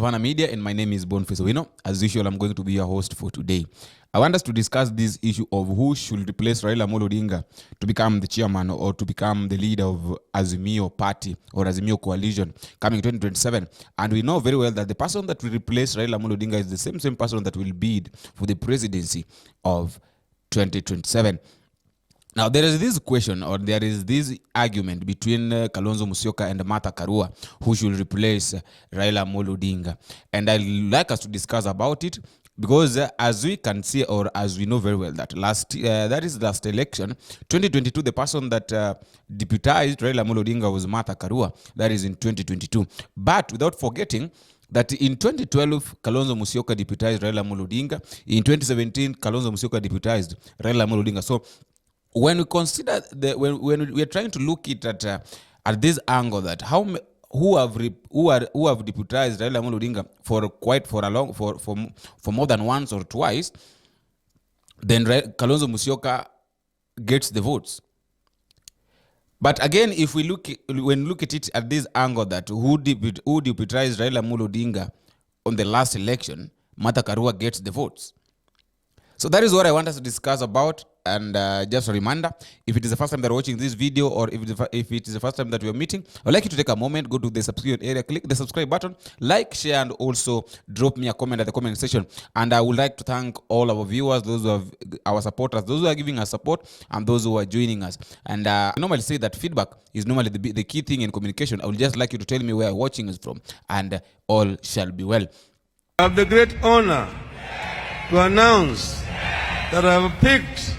Havana Media, and my name is Boniface Owino. As usual, I'm going to be your host for today. I want us to discuss this issue of who should replace Raila Odinga to become the chairman or to become the leader of Azimio party or Azimio coalition coming 2027. And we know very well that the person that will replace Raila Odinga is the same person that will bid for the presidency of 2027. Now, there is this question, or there is this argument between Kalonzo Musyoka and Martha Karua, who should replace Raila Odinga. And I'd like us to discuss about it, because as we can see, or as we know very well, that last election, 2022, the person that deputized Raila Odinga was Martha Karua. That is in 2022. But without forgetting that in 2012, Kalonzo Musyoka deputized Raila Odinga. In 2017, Kalonzo Musyoka deputized Raila Odinga. So when we consider when we are trying to look at this angle, that who have deputized Raila Odinga for more than once or twice, then Kalonzo Musyoka gets the votes. But again, if we look at it at this angle, that who deputized Raila Odinga on the last election, Martha Karua gets the votes. So that is what I want us to discuss about. And just a reminder, if it is the first time that you're watching this video, or if it is the first time that we are meeting, I'd like you to take a moment, go to the subscribe area, click the subscribe button, like, share, and also drop me a comment at the comment section. And I would like to thank all our viewers, those who are our supporters, those who are giving us support, and those who are joining us. And I normally say that feedback is normally the key thing in communication. I would just like you to tell me where you're watching us from, and all shall be well. I have the great honor to announce that I have picked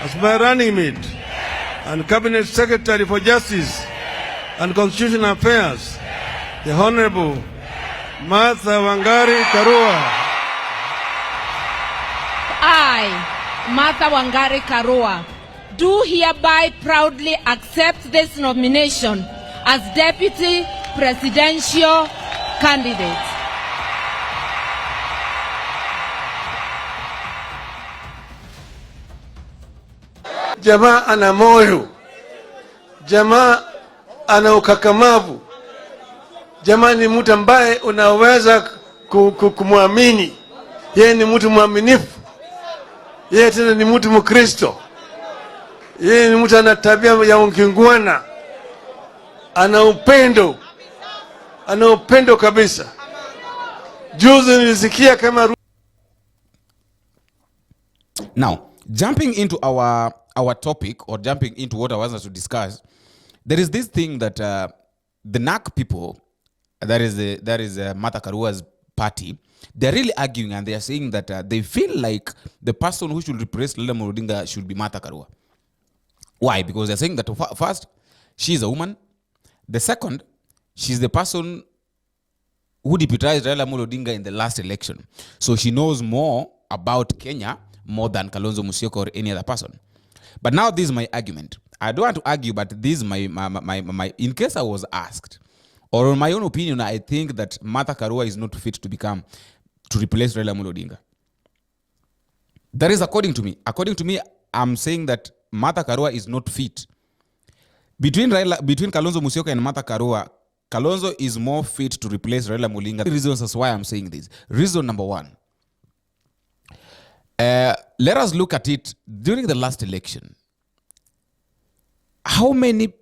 as my running mate and Cabinet Secretary for Justice and Constitutional Affairs, the Honorable Martha Wangari Karua. I, Martha Wangari Karua, do hereby proudly accept this nomination as Deputy Presidential Candidate. Jamaa ana moyo, jamaa ana ukakamavu, jamaa ni mtu ambaye unaweza kumwamini. Yeye ni mtu mwaminifu, yeye tena ni mtu Mkristo, yeye ni mtu ana tabia ya ungingwana, ana upendo kabisa. Juzi nilisikia kama now jumping into our topic, or jumping into what I want us to discuss, there is this thing that the NAC people, that is Martha Karua's party, they're really arguing, and they are saying that they feel like the person who should replace Raila Odinga should be Martha Karua. Why? Because they're saying that first, she's a woman. The second, she's the person who deputized Raila Odinga in the last election. So she knows more about Kenya more than Kalonzo Musyoka or any other person. But now this is my argument. I don't want to argue, but this is my in case I was asked, or in my own opinion, I think that Martha Karua is not fit to replace Raila Odinga. That is according to me. According to me, I'm saying that Martha Karua is not fit. Between Kalonzo Musyoka and Martha Karua, Kalonzo is more fit to replace Raila Odinga. The reasons as why I'm saying this. Reason number one. Let us look at it during the last election. How many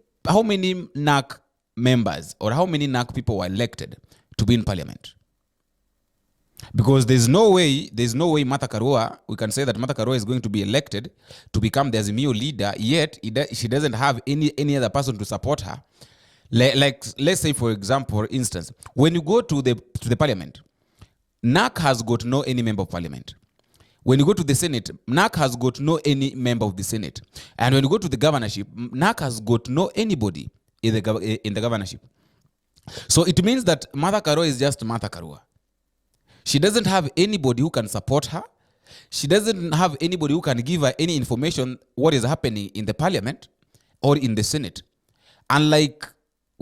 NAC members, or how many NAC people were elected to be in parliament? Because there's no way Martha Karua, we can say that Martha Karua is going to be elected to become the Azimio leader, yet she doesn't have any other person to support her. Like let's say, for instance, when you go to the parliament, NAC has got no any member of parliament. When you go to the Senate, NAC has got no any member of the Senate. And when you go to the governorship, NAC has got no anybody in the governorship. So it means that Martha Karua is just Martha Karua. She doesn't have anybody who can support her. She doesn't have anybody who can give her any information what is happening in the parliament or in the Senate. Unlike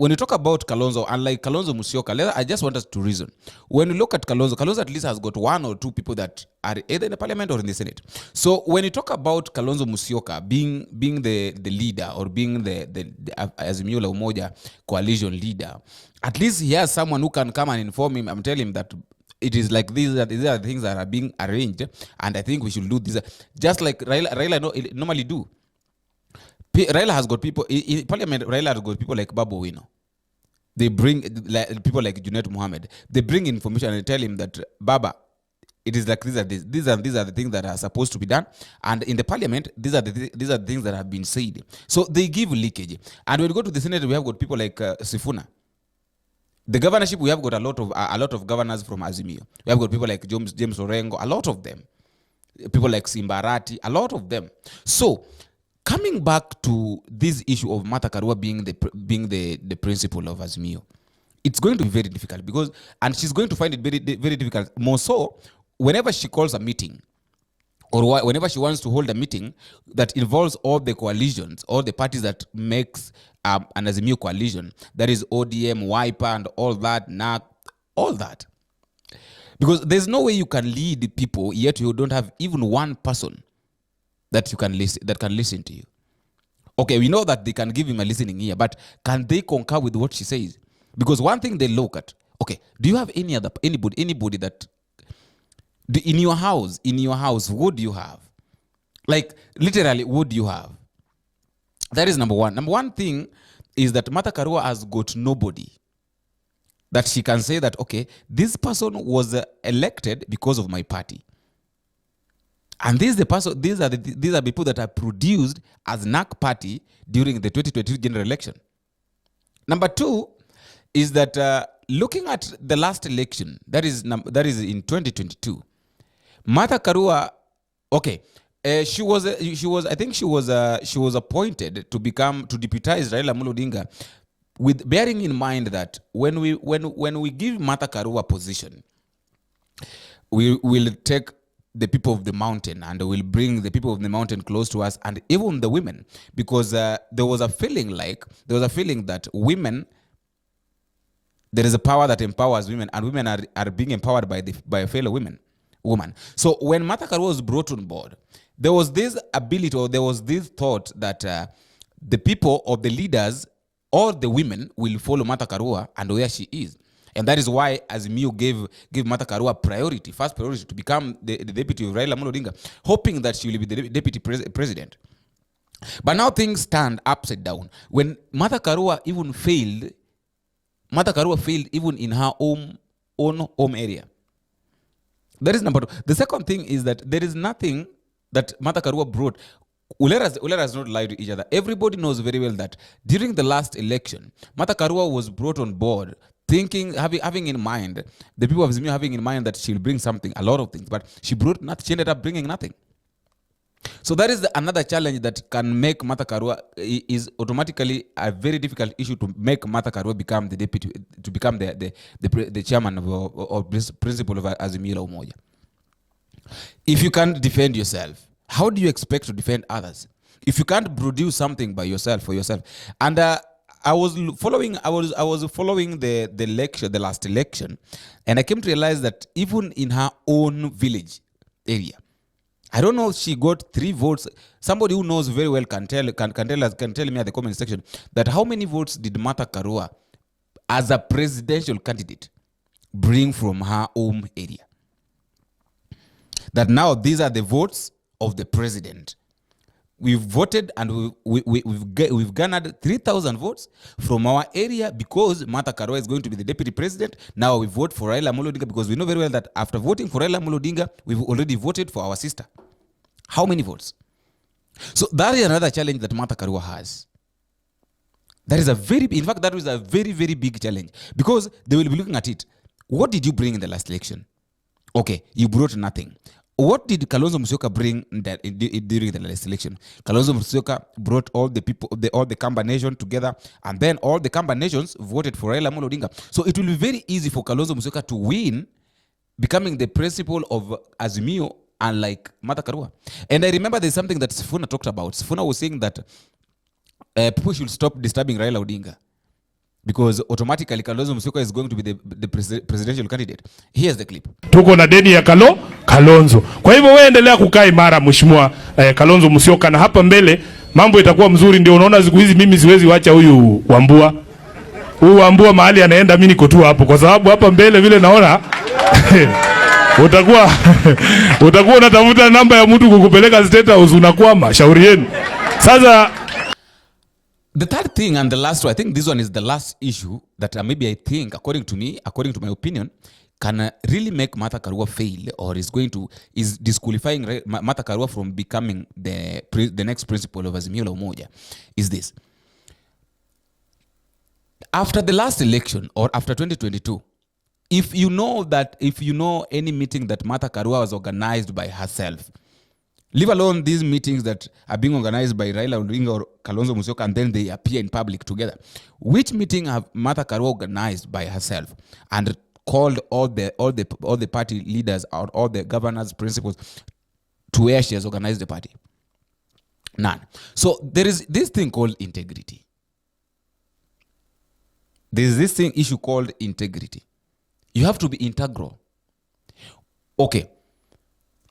when you talk about Kalonzo, unlike Kalonzo Musyoka, I just want us to reason. When you look at Kalonzo at least has got one or two people that are either in the parliament or in the Senate. So when you talk about Kalonzo Musyoka being the leader or being the Azimio la Umoja coalition leader, at least he has someone who can come and inform him and tell him that it is like these are the things that are being arranged, and I think we should do this. Just like Raila normally do. Raila has got people in parliament. Raila has got people like Babu Wino. They bring people like Junet Mohammed. They bring information and tell him that Baba, it is like these are the things that are supposed to be done, and in the parliament these are the things that have been said. So they give leakage. And when we go to the Senate, we have got people like Sifuna. The governorship, we have got a lot of governors from Azimio. We have got people like James Orengo, a lot of them. People like Simbarati, a lot of them. So coming back to this issue of Martha Karua being the principal of Azimio, it's going to be very difficult and she's going to find it very, very difficult. More so, whenever she calls a meeting, or whenever she wants to hold a meeting that involves all the coalitions, all the parties that makes an Azimio coalition, that is ODM, WIPA, and all that, NAC, all that. Because there's no way you can lead people, yet you don't have even one person that can listen to you. Okay, we know that they can give him a listening ear, but can they concur with what she says? Because one thing they look at, okay, do you have anybody that in your house, what do you have? Like literally, what do you have? That is number one. Number one thing is that Martha Karua has got nobody that she can say that, okay, this person was elected because of my party. And these are the people that are produced as NAC party during the 2022 general election. Number two is that looking at the last election, that is in 2022, Martha Karua, okay, she was appointed to deputize Raila Amolo Odinga, with bearing in mind that when we give Martha Karua a position, we will take the people of the mountain and we'll bring the people of the mountain close to us, and even the women, because there was a feeling that women, there is a power that empowers women, and women are being empowered by a fellow woman. So when Martha Karua was brought on board, there was this ability, or there was this thought that the people or the leaders or the women will follow Martha Karua and where she is. And that is why Azimio gave Martha Karua first priority to become the deputy of Raila Amolo Odinga, hoping that she will be the deputy president. But now things stand upside down. When Martha Karua failed even in her own home area. That is number two. The second thing is that there is nothing that Martha Karua brought. Let us not lie to each other. Everybody knows very well that during the last election, Martha Karua was brought on board having in mind, the people of Azimio having in mind that she'll bring something, a lot of things, but she ended up bringing nothing. So that is another challenge that can make Martha Karua, is automatically a very difficult issue to make Martha Karua become the deputy, to become the chairman or principal of Azimio la Umoja. If you can't defend yourself, how do you expect to defend others? If you can't produce something by yourself, for yourself. And I was following the lecture, the last election, and I came to realize that even in her own village area, I don't know if she got 3 votes. Somebody who knows very well can tell me at the comment section that how many votes did Martha Karua as a presidential candidate bring from her home area. That now these are the votes of the president. We've voted and we've garnered 3,000 votes from our area because Martha Karua is going to be the deputy president. Now we vote for Raila Amolo Odinga because we know very well that after voting for Raila Amolo Odinga, we've already voted for our sister. How many votes? So that is another challenge that Martha Karua has. That is a very big challenge because they will be looking at it. What did you bring in the last election? Okay, you brought nothing. What did Kalonzo Musyoka bring during the last election? Kalonzo Musyoka brought all the Kamba Nation together, and then all the Kamba Nations voted for Raila Amolo Odinga. So it will be very easy for Kalonzo Musyoka to win, becoming the principal of Azimio, unlike Martha Karua. And I remember there's something that Sifuna talked about. Sifuna was saying that people should stop disturbing Raila Odinga. because automatically Kalonzo Musyoka is going to be the presidential candidate. Here's the clip. Tuko na deni ya Kalonzo. Kwa hivyo wewe endelea kukaa imara mheshimiwa Kalonzo Musyoka, na hapa mbele mambo itakuwa mzuri. Ndio unaona siku hizi mimi siwezi wacha huyu Wambua. Huyu Wambua mahali anaenda mimi niko tu hapo, kwa sababu hapa mbele vile naona utakuwa unatafuta namba ya mtu kukupeleka State House unakwama. Shauri yenu. Sasa the third thing and the last one, I think this one is the last issue that maybe I think, according to me, according to my opinion, can really make Martha Karua fail, or is disqualifying Martha Karua from becoming the next principal of Azimio la Umoja, is this. After the last election, or after 2022, if you know any meeting that Martha Karua was organized by herself, leave alone these meetings that are being organized by Raila Odinga or Kalonzo Musyoka and then they appear in public together. Which meeting have Martha Karua organized by herself and called all the party leaders or all the governors, principals to where she has organized the party? None. So there is this thing called integrity. There is this issue called integrity. You have to be integral. Okay.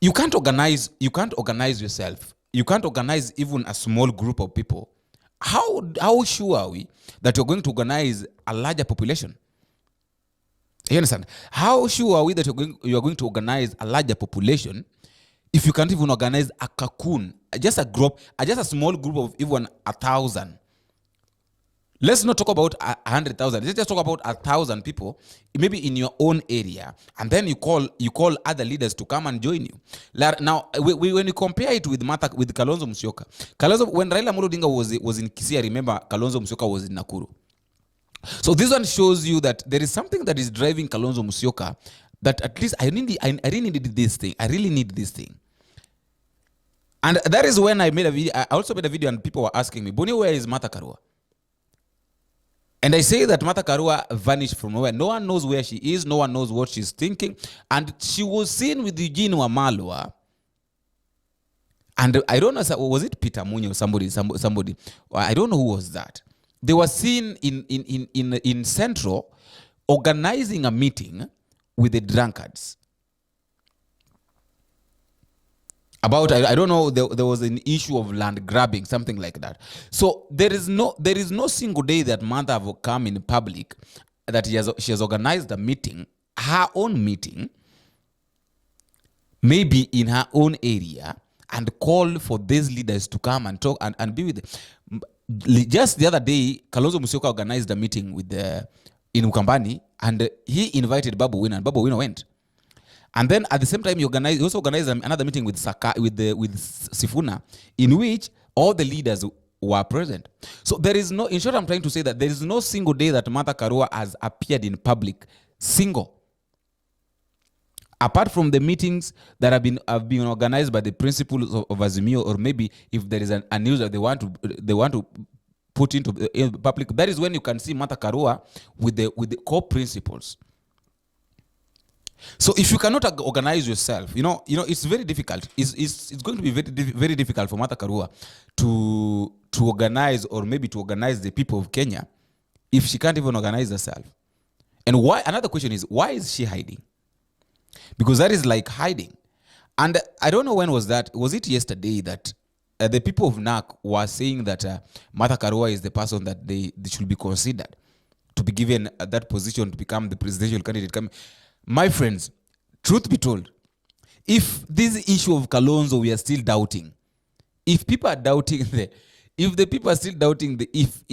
You can't organize yourself. You can't organize even a small group of people. How sure are we that you're going to organize a larger population? You understand? How sure are we that you are going to organize a larger population if you can't even organize a cocoon, just a small group of even 1,000? Let's not talk about 100,000. Let's just talk about 1,000 people, maybe in your own area, and then you call other leaders to come and join you. Now, when you compare it with Kalonzo Musyoka, when Raila Odinga was in Kisii, I remember Kalonzo Musyoka was in Nakuru. So this one shows you that there is something that is driving Kalonzo Musyoka, that at least I really need this thing. I really need this thing. And that is when I made a video. I also made a video and people were asking me, Boni, where is Martha Karua? And I say that Martha Karua vanished from nowhere. No one knows where she is. No one knows what she's thinking. And she was seen with Eugene Wamalwa. And I don't know, was it Peter Munyo or somebody? I don't know who was that. They were seen in Central organizing a meeting with the drunkards. About, I don't know, there was an issue of land grabbing, something like that. So there is no single day that Martha have come in public that she has organized a meeting, her own meeting, maybe in her own area, and call for these leaders to come and talk and be with them. Just the other day, Kalonzo Musyoka organized a meeting in Ukambani, and he invited Babu Wina, and Babu Wina went. And then at the same time, he also organized another meeting with Sifuna, in which all the leaders were present. So there is no, in short, I'm trying to say that there is no single day that Martha Karua has appeared in public, single. Apart from the meetings that have been organized by the principals of Azimio, or maybe if there is a news that they want to put into the public, that is when you can see Martha Karua with the core principles. So if you cannot organize yourself, you know, it's very difficult. It's going to be very difficult for Martha Karua to organize, or maybe to organize the people of Kenya, if she can't even organize herself. And why? Another question is, why is she hiding? Because that is like hiding. And I don't know when was that. Was it yesterday that the people of NAC were saying that Martha Karua is the person that they should be considered to be given that position to become the presidential candidate? My friends, truth be told, if this issue of Kalonzo we are still doubting, if people are doubting if the people are still doubting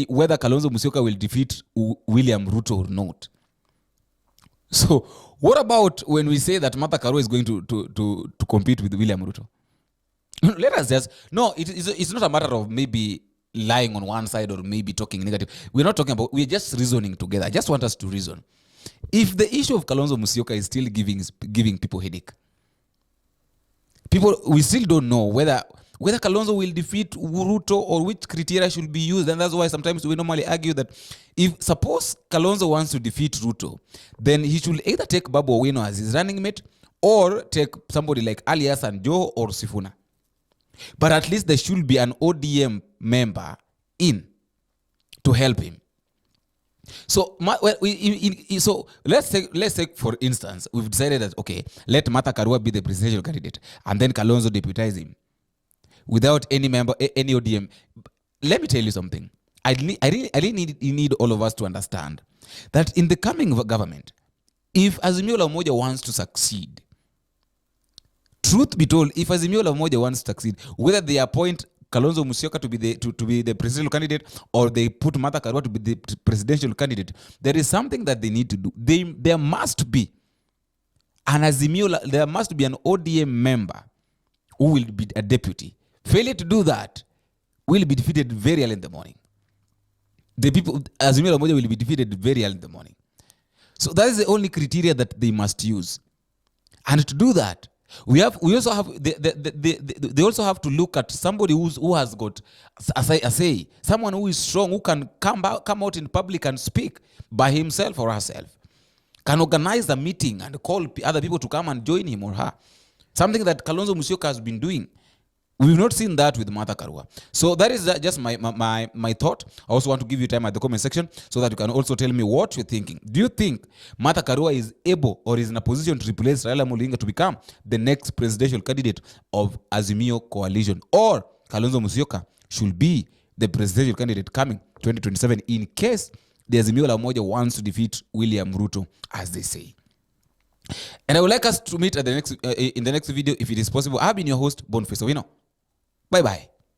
whether Kalonzo Musyoka will defeat William Ruto or not, so what about when we say that Martha Karua is going to compete with William Ruto? Let us just, no, it's not a matter of maybe lying on one side or maybe talking negative. We're not talking about, we're just reasoning together. I just want us to reason. If the issue of Kalonzo Musyoka is still giving people headache, we still don't know whether Kalonzo will defeat Ruto or which criteria should be used. And that's why sometimes we normally argue that if suppose Kalonzo wants to defeat Ruto, then he should either take Babu Owino as his running mate or take somebody like Ali Hassan Joho or Sifuna. But at least there should be an ODM member in to help him. So, so let's take for instance, we've decided that, okay, let Martha Karua be the presidential candidate and then Kalonzo deputize him without any member, any ODM. Let me tell you something. I really need all of us to understand that in the coming government, if Azimio la Umoja wants to succeed, truth be told, if Azimio la Umoja wants to succeed, whether they appoint Kalonzo Musyoka to be the presidential candidate or they put Martha Karua to be the presidential candidate, there is something that they need to do. There must be an Azimio, there must be an ODM member who will be a deputy. Failure to do that will be defeated very early in the morning. The people, Azimio la Umoja will be defeated very early in the morning. So that is the only criteria that they must use. And to do that, we also have they also have to look at somebody who has got a say, someone who is strong, who can come out in public and speak by himself or herself, can organize a meeting and call other people to come and join him or her. Something that Kalonzo Musyoka has been doing. We've not seen that with Martha Karua. So that is just my thought. I also want to give you time at the comment section so that you can also tell me what you're thinking. Do you think Martha Karua is able or is in a position to replace Raila Odinga to become the next presidential candidate of Azimio coalition? Or Kalonzo Musyoka should be the presidential candidate coming 2027 in case the Azimio la Umoja wants to defeat William Ruto, as they say? And I would like us to meet at the next in the next video if it is possible. I've been your host, Boniface Owino. Bye-bye.